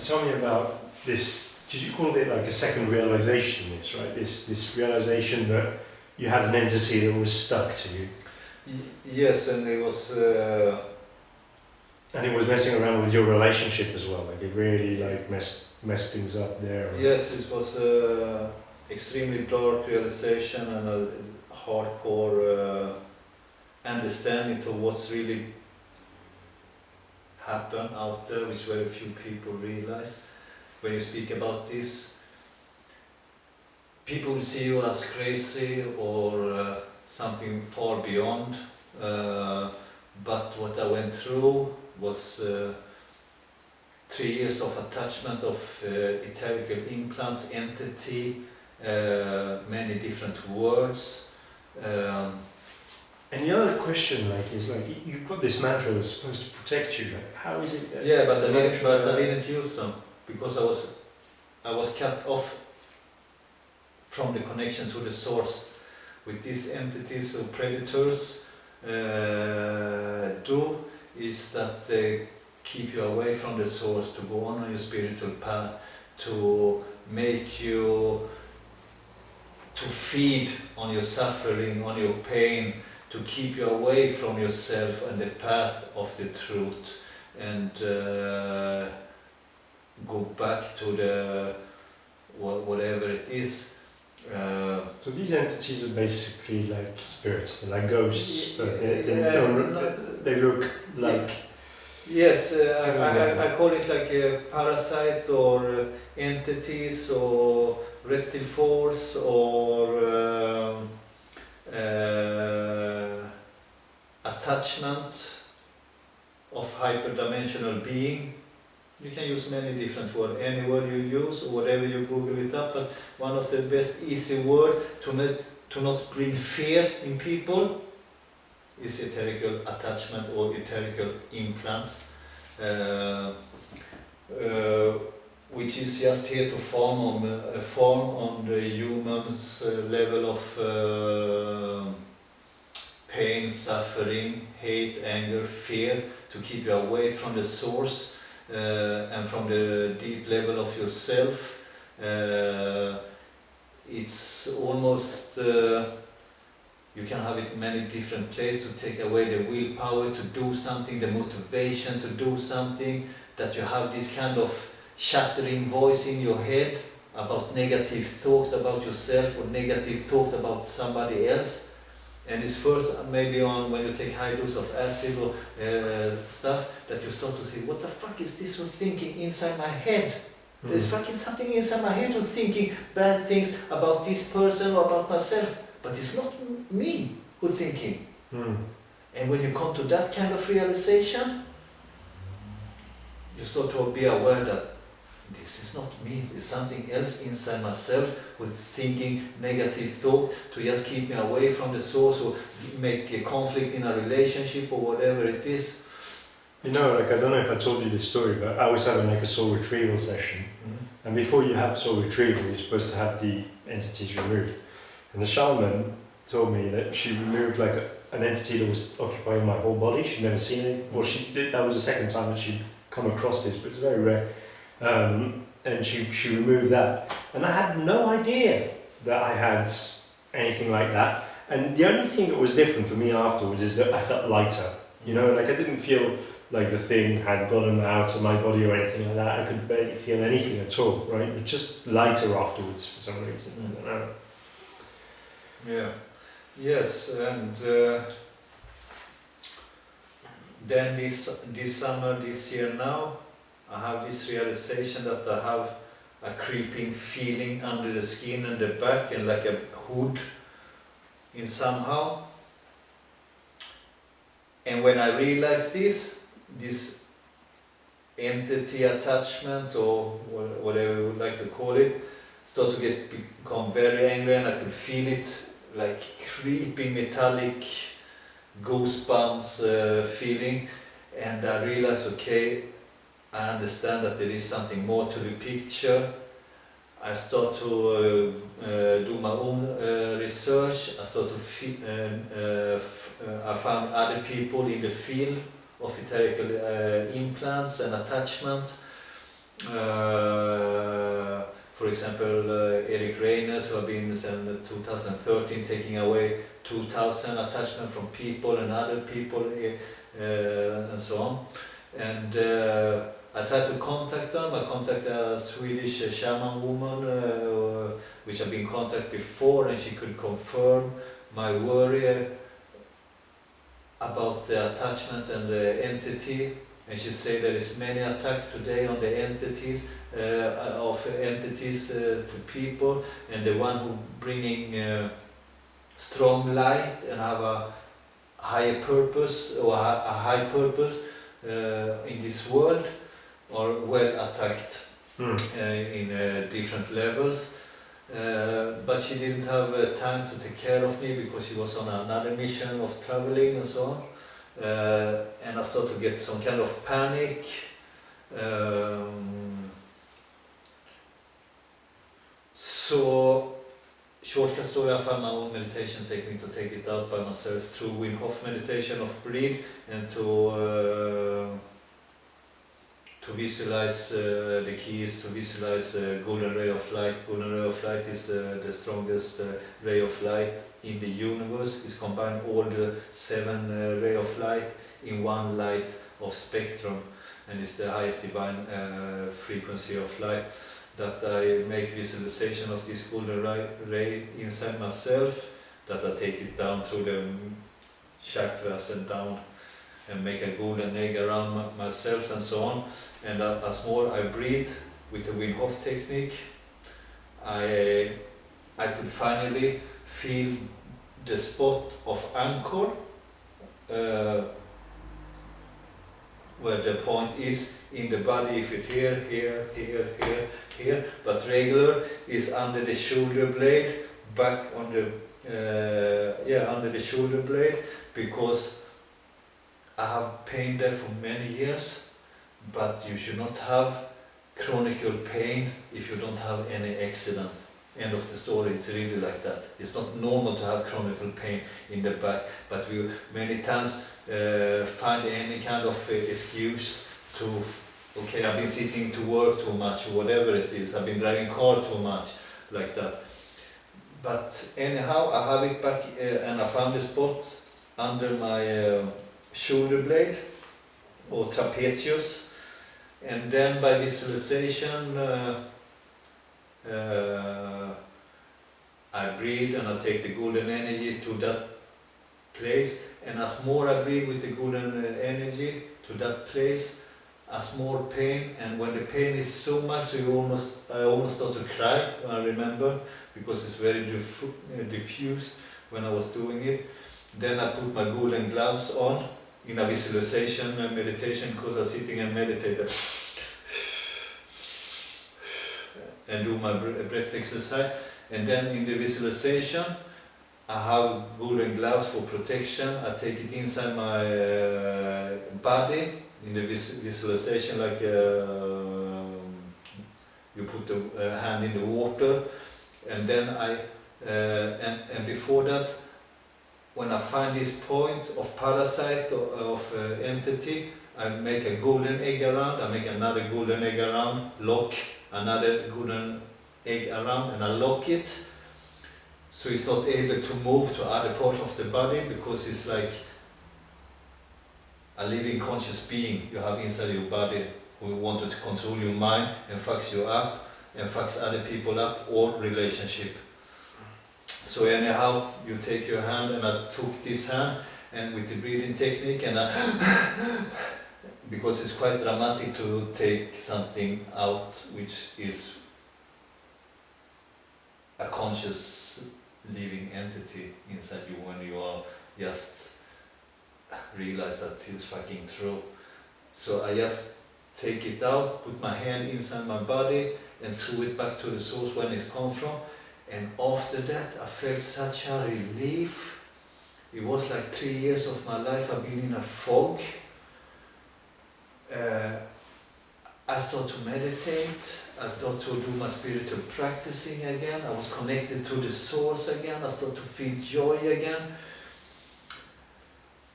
tell me about this, because you called it like a second realization, this, right? This realization that you had an entity that was stuck to you. Yes, and it was... and it was messing around with your relationship as well, like it really like messed things up there. Yes, it was extremely dark realization and a hardcore understanding to what's really happened out there, which very few people realize. When you speak about this, people see you as crazy or something far beyond, but what I went through was 3 years of attachment of etherical implants, entity, many different words. And the other question, like, is like you've got this mantra that's supposed to protect you. Like, how is it? That yeah, but I didn't use them because I was cut off from the connection to the source. With these entities or predators, do is that they keep you away from the source to go on your spiritual path, to make you to feed on your suffering, on your pain, to keep you away from yourself and the path of the truth, and go back to the whatever it is. So these entities are basically like spirits, they're like ghosts, but they look like... Yes, I call it like a parasite or entities or reptile force or attachment of hyperdimensional being. You can use many different words, any word you use or whatever you Google it up, but one of the best easy word to not bring fear in people is etherical attachment or etherical implants, which is just here to form on the human's level of pain, suffering, hate, anger, fear, to keep you away from the source and from the deep level of yourself. It's almost you can have it in many different places to take away the willpower to do something, the motivation to do something, that you have this kind of shattering voice in your head about negative thought about yourself or negative thought about somebody else. And it's first maybe on when you take high dose of acid or stuff that you start to say, what the fuck is this who's thinking inside my head? There's fucking something inside my head who's thinking bad things about this person or about myself. But it's not me who's thinking. And when you come to that kind of realization, you start to be aware that this is not me, it's something else inside myself who's thinking negative thought to just keep me away from the source or make a conflict in a relationship or whatever it is. You know, like, I don't know if I told you this story, but I was having like a soul retrieval session. And before you have soul retrieval, you're supposed to have the entities removed. And the shaman told me that she removed like an entity that was occupying my whole body. She'd never seen it. Well, that was the second time that she'd come across this, but it's very rare. And she removed that. And I had no idea that I had anything like that. And the only thing that was different for me afterwards is that I felt lighter. You know, like I didn't feel like the thing had gotten out of my body or anything like that. I could barely feel anything at all, right? But just lighter afterwards for some reason. I don't know. Yeah. Yes, and then this summer, this year now, I have this realization that I have a creeping feeling under the skin and the back and like a hood in somehow. And when I realized this entity attachment or whatever you would like to call it, started to become very angry, and I could feel it like creeping metallic goosebumps feeling, and I realized, okay, I understand that there is something more to the picture. I start to do my own research. I start to I found other people in the field of etherical implants and attachment, For example, Eric Reyners, who have been since 2013 taking away 2,000 attachment from people and other people, and so on. And I tried to contact them. I contacted a Swedish shaman woman, which I've been in contact before, and she could confirm my worry about the attachment and the entity. And she said there is many attacks today on the entities, of entities to people, and the one who bringing strong light and have a higher purpose or a high purpose in this world are well attacked in different levels. But she didn't have time to take care of me because she was on another mission of traveling and so on. And I started to get some kind of panic. So, shortcut story, I found my own meditation technique to take it out by myself through Wim Hof meditation of breathe, and to visualize, the key is to visualize a golden ray of light. Golden ray of light is the strongest ray of light in the universe. It's combined all the 7 ray of light in one light of spectrum, and it's the highest divine frequency of light. That I make visualization of this golden ray inside myself, that I take it down through the chakras and down, and make a golden egg around myself and so on. And as more I breathe with the Wim Hof technique, I could finally feel the spot of anchor, where the point is in the body. If it's here, but regular is under the shoulder blade, back on the under the shoulder blade, because I have pain there for many years. But you should not have chronic pain if you don't have any accident. End of the story. It's really like that. It's not normal to have chronic pain in the back, but we many times find any kind of excuse to, okay, I've been sitting to work too much, or whatever it is, I've been driving car too much, like that. But anyhow, I have it back, and I found a spot under my shoulder blade, or trapezius. And then by visualization, I breathe and I take the golden energy to that place. And as more I breathe with the golden energy to that place, as more pain. And when the pain is so much, I almost start to cry. I remember, because it's very diffused when I was doing it. Then I put my golden gloves on in a visualization and meditation, because I was sitting and meditated and do my breath exercise. And then in the visualization, I have golden gloves for protection. I take it inside my body in the visualization, like you put the hand in the water, and then and before that, when I find this point of parasite, of entity, I make a golden egg around, I make another golden egg around, lock another golden egg around, and I lock it, so it's not able to move to other part of the body, because it's like a living conscious being you have inside your body, who wanted to control your mind and fucks you up, and fucks other people up, or relationship. So anyhow, you take your hand, and I took this hand, and with the breathing technique, and because it's quite dramatic to take something out which is a conscious living entity inside you, when you are just realize that it's fucking true. So I just take it out, put my hand inside my body, and threw it back to the source when it come from. And after that, I felt such a relief. It was like 3 years of my life I've been in a fog. I started to meditate, I started to do my spiritual practicing again, I was connected to the source again, I started to feel joy again.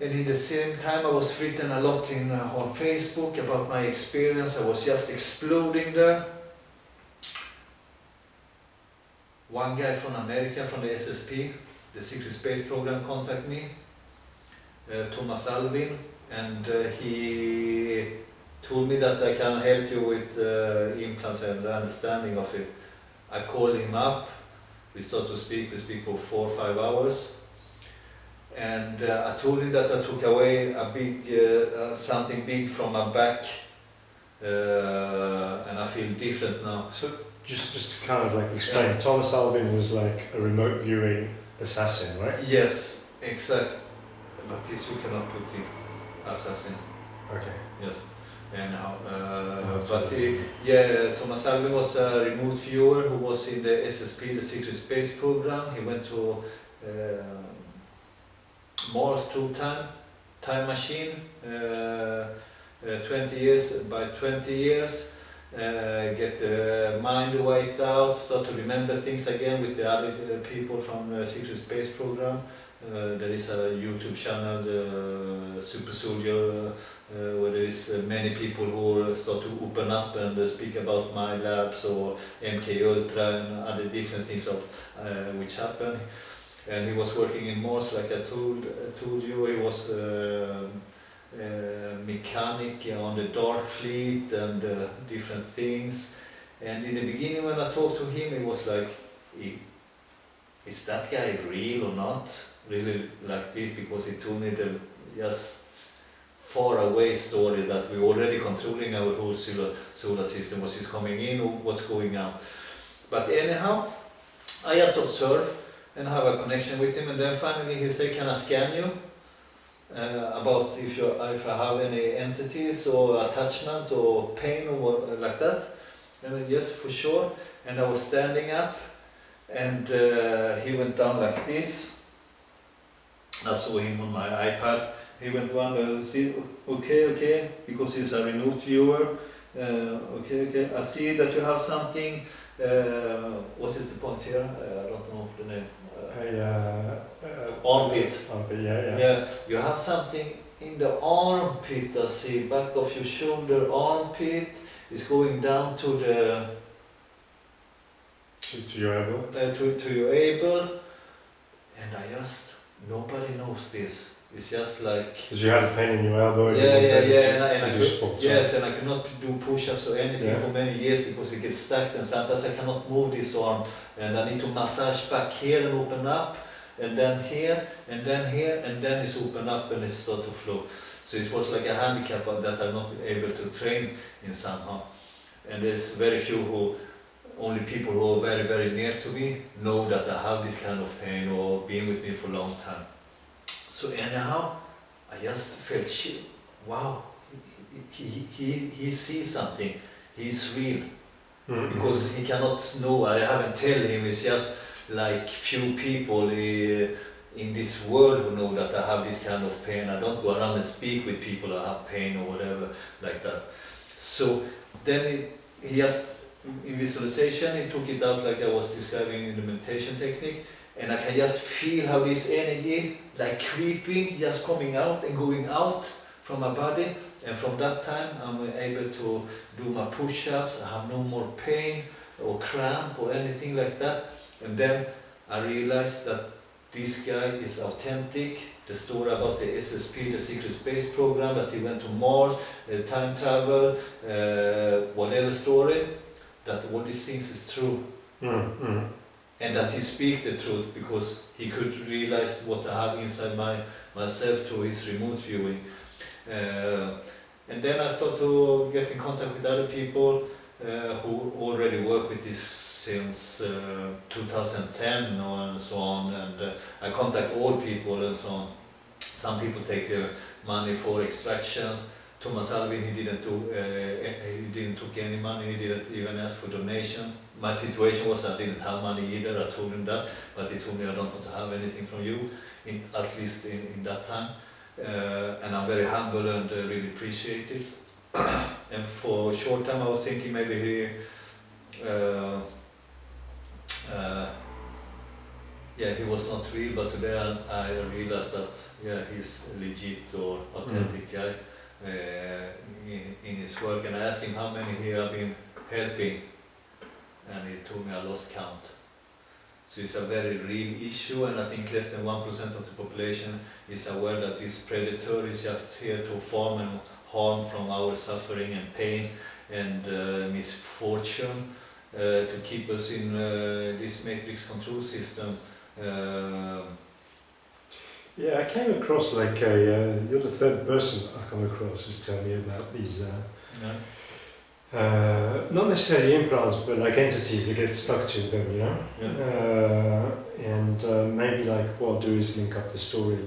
And in the same time I was written a lot on Facebook about my experience. I was just exploding there. One guy from America, from the SSP, the Secret Space Program, contacted me, Thomas Alvin, and he told me that I can help you with implants and the understanding of it. I called him up, we start to speak, we speak for 4 or 5 hours. And I told him that I took away a big, something big from my back, and I feel different now. So just to kind of like explain, Thomas Alvin was like a remote viewing assassin, right? Yes, exact. But this you cannot put in assassin. Okay. Yes. And Yeah, Thomas Alvin was a remote viewer who was in the SSP, the Secret Space Program. He went to Mars through time machine, 20 years by 20 years, get the mind wiped out, start to remember things again with the other people from the Secret Space Program. There is a YouTube channel, the Super Soldier, where there is many people who start to open up and speak about my labs or MK Ultra and other different things of which happened. And he was working in Mars, like I told you. He was mechanic on the Dark Fleet and different things. And in the beginning, when I talked to him, it was like, is that guy real or not? Really like this, because he told me the just far away story that we're already controlling our whole solar system, what is coming in or what's going out. But anyhow, I just observe and have a connection with him, and then finally he said, can I scan you? About if I have any entities or attachment or pain or what, like that. And yes, for sure. And I was standing up, and he went down like this. I saw him on my iPad. He went one, see, okay, because he's a remote viewer. Okay, I see that you have something. What is the point here? I don't know the name. Armpit. Armpit, yeah. Yeah, you have something in the armpit. I see back of your shoulder. Armpit is going down to the to your elbow. To your elbow, and I just nobody knows this. It's just like because you had a pain in your elbow. Yeah, and I could, sports, yes, and I could not do push-ups or anything for many years because it gets stuck, and sometimes I cannot move this arm, and I need to massage back here and open up, and then here, and then here, and then it's open up and it starts to flow. So it was like a handicap that I'm not able to train in somehow. And there's very few only people who are very, very near to me know that I have this kind of pain or been with me for a long time. So anyhow, I just felt shit. Wow, he sees something. He's real. Because he cannot know. I haven't tell him. It's just like few people in this world who know that I have this kind of pain. I don't go around and speak with people that have pain or whatever like that. So then he just in visualization, he took it out like I was describing in the meditation technique. And I can just feel how this energy, like creeping, just coming out and going out from my body. And from that time, I'm able to do my push-ups. I have no more pain or cramp or anything like that. And then I realized that this guy is authentic. The story about the SSP, the Secret Space Program, that he went to Mars, time travel, whatever story, that all these things is true. And that he speaks the truth because he could realize what I have inside myself through his remote viewing. And then I started to get in contact with other people who already work with this since 2010 and so on. And I contact all people and so on. Some people take money for extractions. Thomas Alvin, he didn't took any money. He didn't even ask for donation. My situation was I didn't have money either. I told him that, but he told me I don't want to have anything from you, at least in that time. And I'm very humble and really appreciate it. And for a short time I was thinking maybe he yeah, he was not real, but today I realized that yeah, he's legit or authentic guy in his work. And I asked him how many he have been helping, and he told me I lost count. So it's a very real issue, and I think less than 1% of the population is aware that this predator is just here to farm and harm from our suffering and pain and misfortune to keep us in this matrix control system. Yeah, I came across like a, you're the third person I've come across who's telling me about these, not necessarily implants, but like entities that get stuck to them, you know? Yeah. And maybe like what I'll do is link up the story,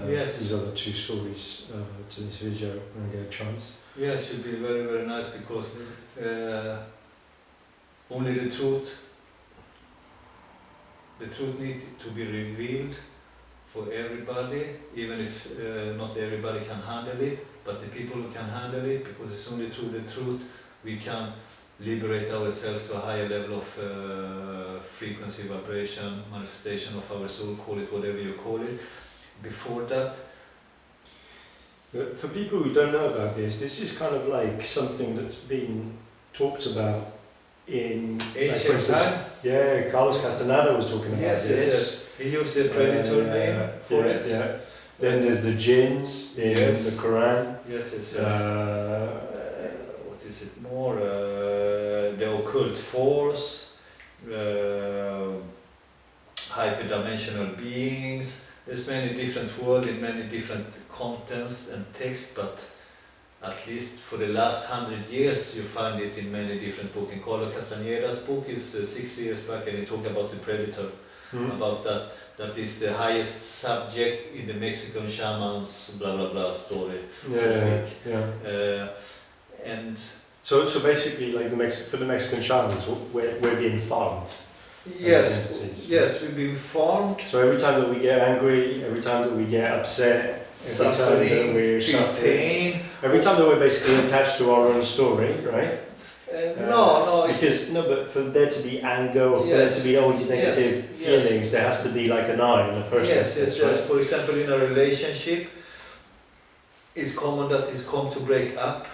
Yes. these other two stories to this video when I get a chance. Yeah, it should be very, very nice because only the truth needs to be revealed for everybody, even if not everybody can handle it, but the people who can handle it, because it's only through the truth we can liberate ourselves to a higher level of frequency, vibration, manifestation of our soul, call it whatever you call it. Before that, But for people who don't know about this is kind of like something that's been talked about in ancient time. Yeah, Carlos Castaneda was talking about Yes, this. yes. He used the predator name for yeah, it. Yeah. Then there's the jinns in Yes. the Quran. Yes, yes, yes. What is it more? The occult force, hyperdimensional beings. There's many different words in many different contents and text, but at least for the last 100 years you find it in many different books. In Carlos Castaneda's book is 6 years back, and he talked about the predator, about that is the highest subject in the Mexican shaman's blah blah blah story, so to speak. And so basically, like for the Mexican shamans, we're being farmed. yes, we've been formed. So every time that we get angry, every time that we get upset, Suffering, time that we're feel suffering, pain. every time that we're basically attached to our own story, right? No. But for there to be anger or for there to be all these negative feelings, there has to be like an I in the first instance, right? For example, in a relationship, it's common that it's come to break up,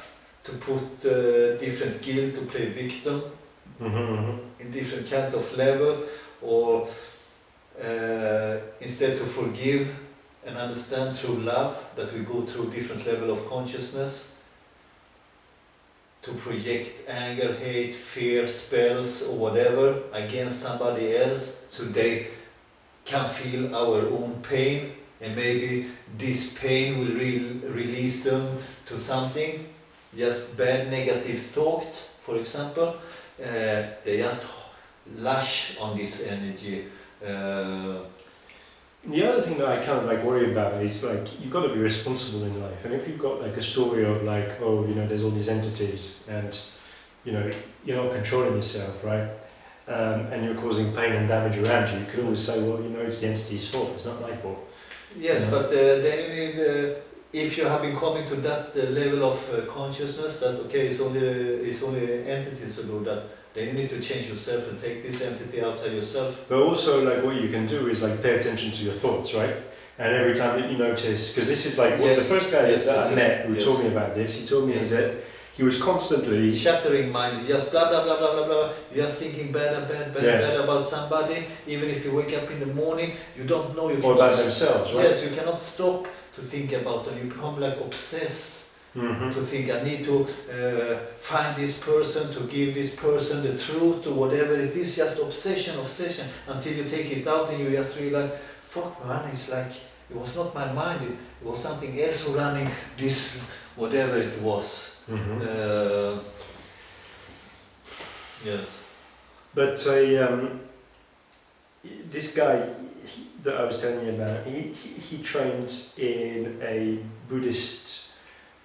to put different guilt, to play victim in different kind of level, or instead to forgive and understand through love that we go through different level of consciousness, to project anger, hate, fear, spells or whatever against somebody else so they can feel our own pain, and maybe this pain will release them to something, just bad negative thought, for example. They just lash on this energy. The other thing that I kind of like worry about is like you've got to be responsible in life, and if you've got like a story of like, oh, you know, there's all these entities and you know you're not controlling yourself, right? And you're causing pain and damage around you, you could always say, well, you know, it's the entity's fault, it's not my fault. Yes, but then you need, if you have been coming to that level of consciousness that okay, it's only entities who do that, then you need to change yourself and take this entity outside yourself. But also, like, what you can do is like pay attention to your thoughts, right? And every time that you notice, because this is like what the first guy that I met who told me about this, he told me that he was constantly shattering mind, just blah blah blah blah blah blah, just thinking bad about somebody. Even if you wake up in the morning, you don't know, you cannot, or about themselves, right? Yes, you cannot stop to think about them. You become like obsessed to think, I need to find this person, to give this person the truth or whatever it is. Just obsession until you take it out and you just realize, fuck man, it's like it was not my mind, it was something else running this, whatever it was. Yes. But this guy that I was telling you about, he trained in a Buddhist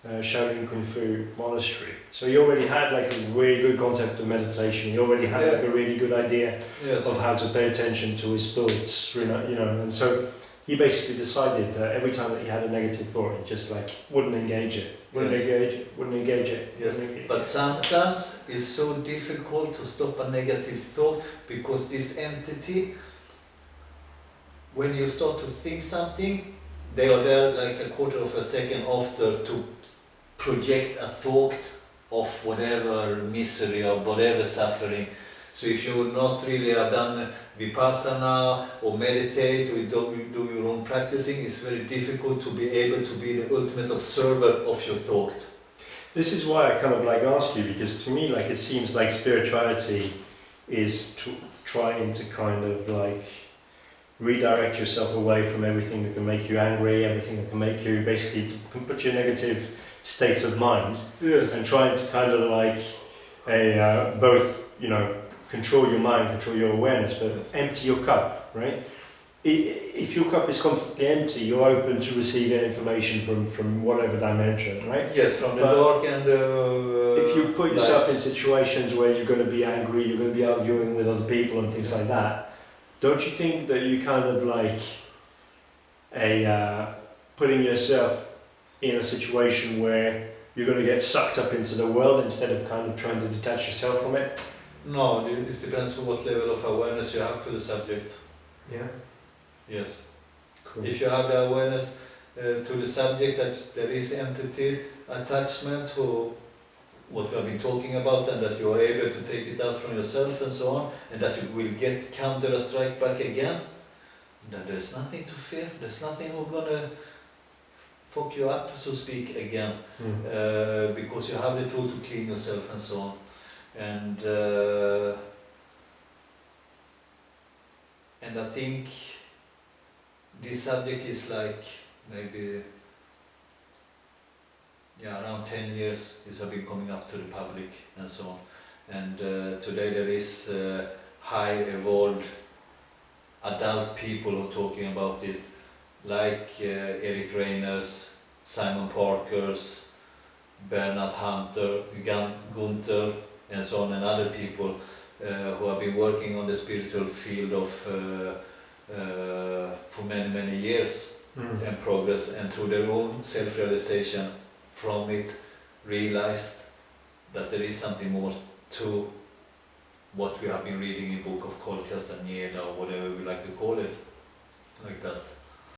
Shaolin Kung Fu monastery. So he already had like a really good concept of meditation. He already had like a really good idea of how to pay attention to his thoughts, you know. And so he basically decided that every time that he had a negative thought, he just like wouldn't engage it. Wouldn't engage it. Yes. But sometimes it's so difficult to stop a negative thought because this entity when you start to think something, they are there like a quarter of a second after to project a thought of whatever misery or whatever suffering. So if you not really have done vipassana or meditate or you do your own practicing, it's very difficult to be able to be the ultimate observer of your thought. This is why I kind of like ask you, because to me, like, it seems like spirituality is trying to kind of like redirect yourself away from everything that can make you angry, everything that can make you basically put you in negative states of mind, Yes. and trying to kind of like both, you know, control your mind, control your awareness, but Yes. empty your cup, right? If your cup is constantly empty, you're open to receiving information from whatever dimension, right? Yes, from the But dark and the if you put yourself light. in situations where you're going to be angry, you're going to be arguing with other people and things like that, don't you think that you kind of like putting yourself in a situation where you're going to get sucked up into the world instead of kind of trying to detach yourself from it? No, it depends on what level of awareness you have to the subject. Yeah. Yes. Cool. If you have the awareness to the subject that there is entity attachment to what we have been talking about, and that you are able to take it out from yourself and so on, and that you will get counter a strike back again, then there's nothing to fear. There's nothing who's gonna fuck you up, so to speak, again, because you have the tool to clean yourself and so on. And I think this subject is like maybe around 10 years this have been coming up to the public and so on. And today there is high evolved adult people who are talking about it, like Eric Reiners, Simon Parkers, Bernard Hunter, Gunther, and so on, and other people who have been working on the spiritual field of for many years and progress, and through their own self-realization from it realized that there is something more to what we have been reading in book of Kolkast and Nieda, or whatever we like to call it, like that.